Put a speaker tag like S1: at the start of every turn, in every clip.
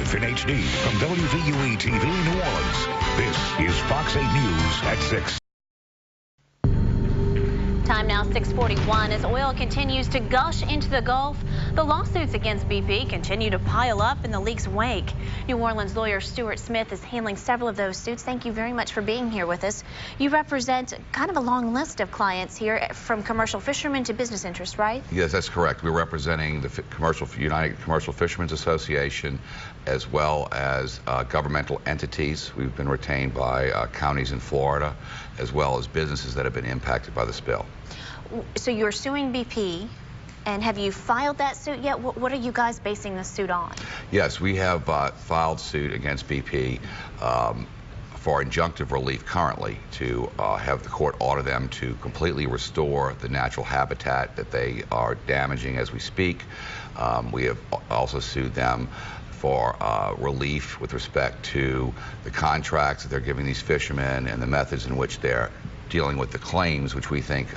S1: live in HD from WVUE-TV New Orleans. This is Fox 8 News at 6.
S2: Time now 6:41 as oil continues to gush into the Gulf. The lawsuits against BP continue to pile up in the leak's wake. New Orleans lawyer Stuart Smith is handling several of those suits. Thank you very much for being here with us. You represent kind of a long list of clients here, from commercial fishermen to business interests, right?
S3: Yes, that's correct. We're representing the United Commercial Fishermen's Association, as well as governmental entities. We've been retained by counties in Florida, as well as businesses that have been impacted by the spill.
S2: So you're suing BP, and have you filed that suit yet? What are you guys basing this suit on?
S3: Yes, we have filed suit against BP for injunctive relief currently, to have the court order them to completely restore the natural habitat that they are damaging as we speak. We have also sued them for relief with respect to the contracts that they're giving these fishermen and the methods in which they're dealing with the claims, which we think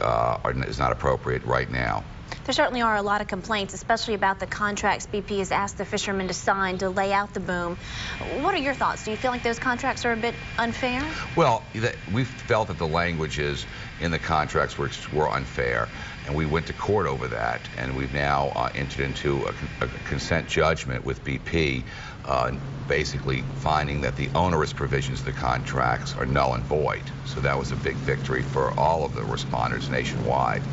S3: is not appropriate right now.
S2: There certainly are a lot of complaints, especially about the contracts BP has asked the fishermen to sign to lay out the boom. What are your thoughts? Do you feel like those contracts are a bit unfair?
S3: Well, we felt that the languages in the contracts were unfair, and we went to court over that, and we've now entered into a consent judgment with BP, basically finding that the onerous provisions of the contracts are null and void. So that was a big victory for all of the responders nationwide.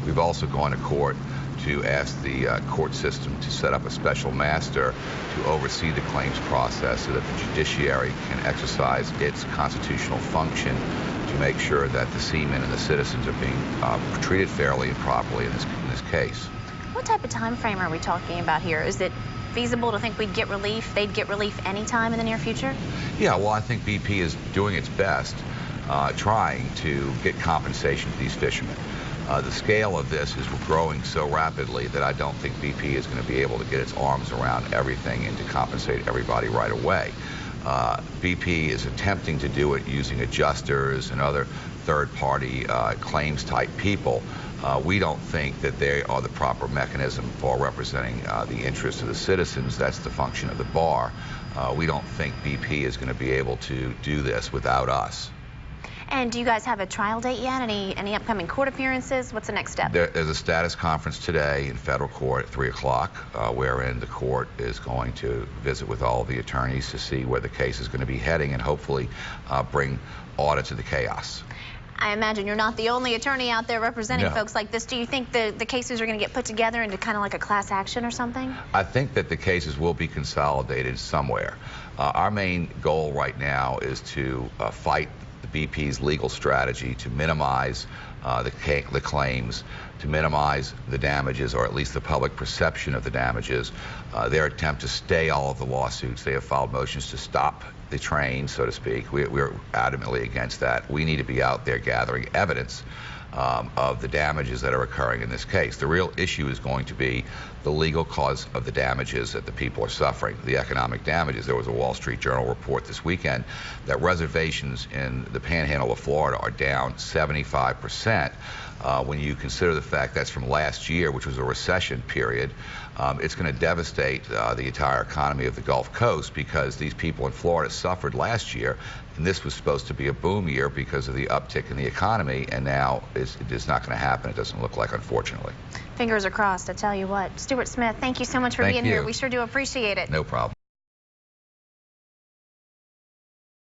S3: We've also gone to court to ask the court system to set up a special master to oversee the claims process so that the judiciary can exercise its constitutional function to make sure that the seamen and the citizens are being treated fairly and properly in this case.
S2: What type of time frame are we talking about here? Is it feasible to think they'd get relief anytime in the near future?
S3: Yeah, well, I think BP is doing its best trying to get compensation to these fishermen. The scale of this is growing so rapidly that I don't think BP is going to be able to get its arms around everything and to compensate everybody right away. BP is attempting to do it using adjusters and other third-party claims type people. We don't think that they are the proper mechanism for representing the interests of the citizens. That's the function of the bar. We don't think BP is going to be able to do this without us.
S2: And do you guys have a trial date yet? Any upcoming court appearances? What's the next step?
S3: There's a status conference today in federal court at 3 o'clock, wherein the court is going to visit with all the attorneys to see where the case is going to be heading and hopefully bring order to the chaos.
S2: I imagine you're not the only attorney out there representing folks like this. Do you think the cases are going to get put together into kind of like a class action or something?
S3: I think that the cases will be consolidated somewhere. Our main goal right now is to fight the BP's legal strategy to minimize the claims, to minimize the damages, or at least the public perception of the damages. Their attempt to stay all of the lawsuits, they have filed motions to stop the train, so to speak. We're adamantly against that. We need to be out there gathering evidence of the damages that are occurring in this case. The real issue is going to be the legal cause of the damages that the people are suffering, the economic damages. There was a Wall Street Journal report this weekend that reservations in the Panhandle of Florida are down 75%. When you consider the fact that's from last year, which was a recession period, it's going to devastate the entire economy of the Gulf Coast, because these people in Florida suffered last year, and this was supposed to be a boom year because of the uptick in the economy, and now it is not going to happen. It doesn't look like, unfortunately.
S2: Fingers are crossed, I tell you what. Stuart Smith, thank you so much for being here. We sure do appreciate it.
S3: No problem.